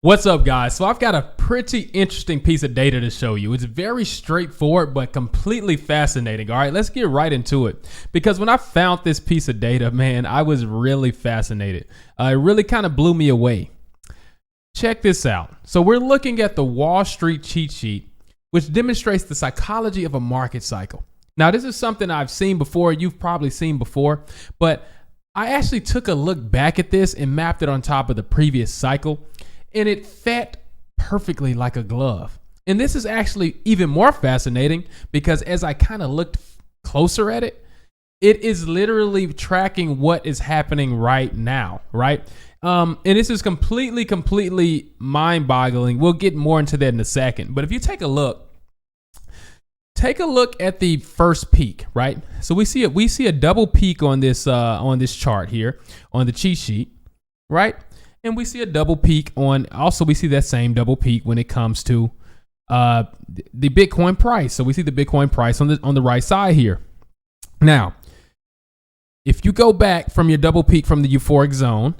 What's up, guys? So I've got a pretty interesting piece of data to show you. It's very straightforward, but completely fascinating. All right, let's get right into it. Because when I found this piece of data, man, I was really fascinated. It really kind of blew me away. Check this out. So we're looking at the Wall Street cheat sheet, which demonstrates the psychology of a market cycle. Now, this is something I've seen before. You've probably seen before, but I actually took a look back at this and mapped it on top of the previous cycle. And it fit perfectly like a glove. And this is actually even more fascinating because as I kind of looked closer at it, it is literally tracking what is happening right now, right? And this is completely mind-boggling. We'll get more into that in a second. But if you take a look at the first peak, right? So we see a double peak on this chart here on the cheat sheet, right? And we see a double peak we see that same double peak when it comes to the Bitcoin price. So we see the Bitcoin price on the right side here. Now, if you go back from your double peak from the euphoric zone,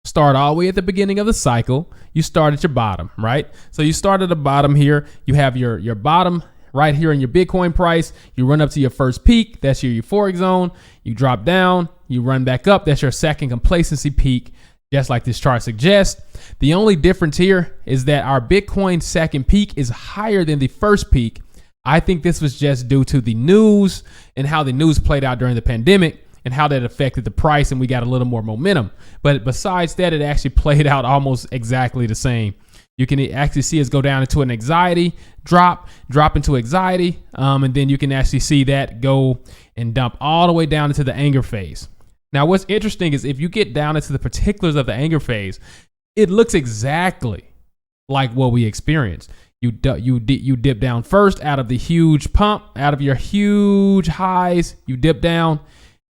start all the way at the beginning of the cycle, you start at your bottom, right? So you start at the bottom here. You have your bottom right here in your Bitcoin price. You run up to your first peak. That's your euphoric zone. You drop down. You run back up. That's your second complacency peak. Just like this chart suggests. The only difference here is that our Bitcoin second peak is higher than the first peak. I think this was just due to the news and how the news played out during the pandemic and how that affected the price, and we got a little more momentum. But besides that, it actually played out almost exactly the same. You can actually see us go down into an anxiety, drop into anxiety, and then you can actually see that go and dump all the way down into the anger phase. Now, what's interesting is if you get down into the particulars of the anger phase, it looks exactly like what we experienced. You dip down first out of the huge pump, out of your huge highs. You dip down,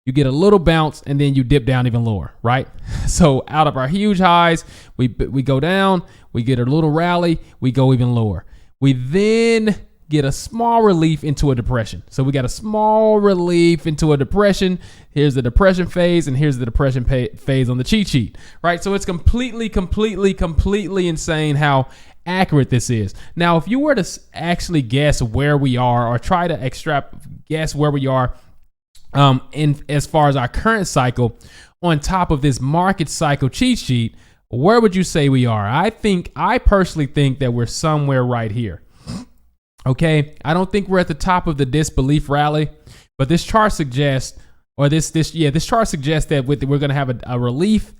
you get a little bounce, and then you dip down even lower, right? So out of our huge highs, we go down, we get a little rally, we go even lower. We then get a small relief into a depression. So we got a small relief into a depression. Here's the depression phase, and here's the depression phase on the cheat sheet, right? So it's completely insane how accurate this is. Now, if you were to actually guess where we are or try to guess where we are in as far as our current cycle on top of this market cycle cheat sheet, where would you say we are? I personally think that we're somewhere right here. Okay, I don't think we're at the top of the disbelief rally, but this chart suggests, this chart suggests that we're going to have a relief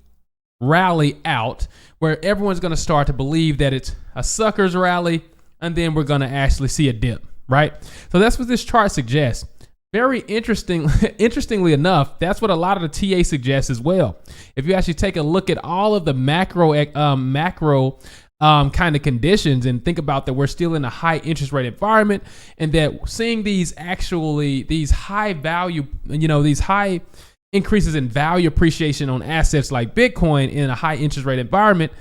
rally out where everyone's going to start to believe that it's a sucker's rally, and then we're going to actually see a dip, right? So that's what this chart suggests. Very interestingly enough, that's what a lot of the TA suggests as well. If you actually take a look at all of the macro kind of conditions and think about that we're still in a high interest rate environment, and that seeing these high value, these high increases in value appreciation on assets like Bitcoin in a high interest rate environment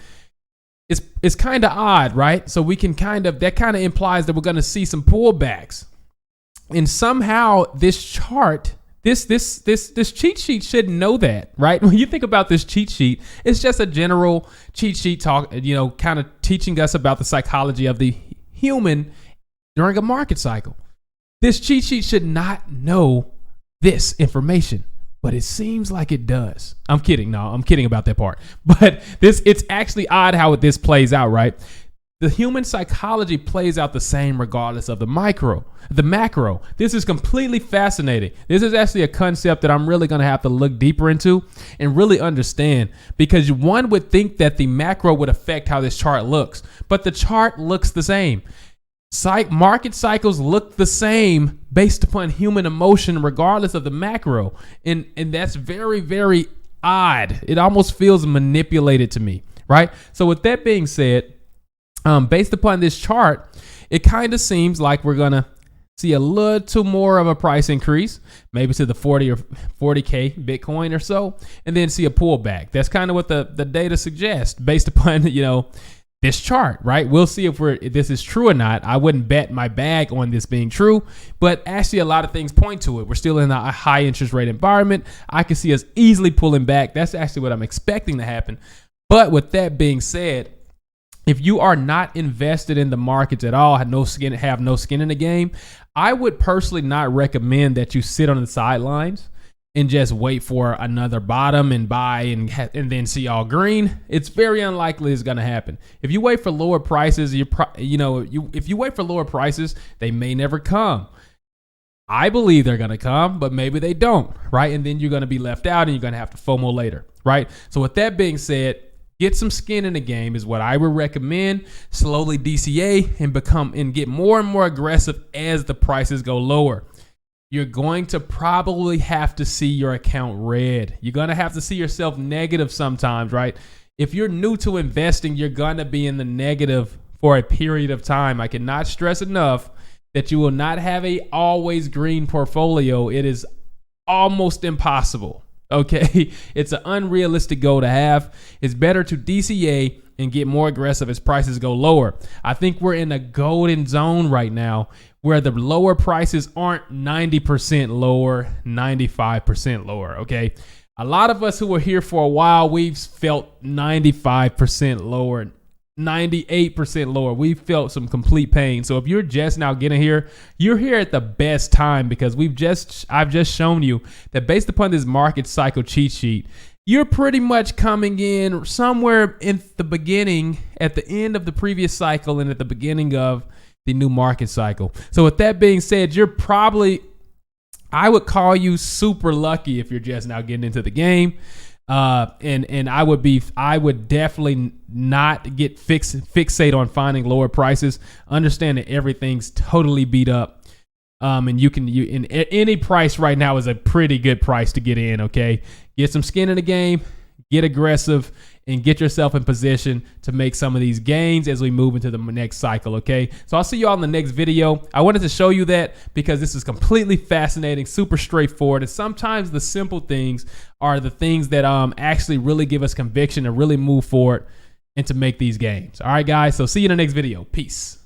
is kind of odd, right? So we can that kind of implies that we're going to see some pullbacks. And somehow this chart, this cheat sheet should know that, right? When you think about this cheat sheet, it's just a general cheat sheet talk, kind of teaching us about the psychology of the human during a market cycle. This cheat sheet should not know this information, but it seems like it does. I'm kidding. No, I'm kidding about that part. But it's actually odd how this plays out, right? The human psychology plays out the same regardless of the macro. This is completely fascinating. This is actually a concept that I'm really going to have to look deeper into and really understand, because one would think that the macro would affect how this chart looks, but the chart looks the same. Market cycles look the same based upon human emotion regardless of the macro. And that's very, very odd. It almost feels manipulated to me, right? So with that being said, based upon this chart, it kind of seems like we're going to see a little more of a price increase, maybe to the 40 or 40K Bitcoin or so, and then see a pullback. That's kind of what the data suggests based upon, this chart, right? We'll see if this is true or not. I wouldn't bet my bag on this being true, but actually a lot of things point to it. We're still in a high interest rate environment. I can see us easily pulling back. That's actually what I'm expecting to happen. But with that being said, if you are not invested in the markets at all, have no skin in the game, I would personally not recommend that you sit on the sidelines and just wait for another bottom and buy and then see all green. It's very unlikely it's going to happen. If you wait for lower prices, if you wait for lower prices, they may never come. I believe they're going to come, but maybe they don't, right? And then you're going to be left out and you're going to have to FOMO later, right? So with that being said, get some skin in the game is what I would recommend. Slowly DCA and get more and more aggressive as the prices go lower. You're going to probably have to see your account red. You're going to have to see yourself negative sometimes, right? If you're new to investing, you're going to be in the negative for a period of time. I cannot stress enough that you will not have a always green portfolio. It is almost impossible. Okay, it's an unrealistic goal to have. It's better to DCA and get more aggressive as prices go lower. I think we're in a golden zone right now where the lower prices aren't 90% lower, 95% lower. Okay, a lot of us who were here for a while, we've felt 95% lower, 98% lower. We felt some complete pain. So if you're just now getting here, you're here at the best time because I've just shown you that based upon this market cycle cheat sheet, you're pretty much coming in somewhere in the beginning, at the end of the previous cycle and at the beginning of the new market cycle. So with that being said, I would call you super lucky if you're just now getting into the game. And I would definitely not get fixate on finding lower prices. Understand that everything's totally beat up. And any price right now is a pretty good price to get in. Okay. Get some skin in the game, get aggressive, and get yourself in position to make some of these gains as we move into the next cycle, okay? So I'll see you all in the next video. I wanted to show you that because this is completely fascinating, super straightforward, and sometimes the simple things are the things that actually really give us conviction to really move forward and to make these gains. All right, guys, so see you in the next video. Peace.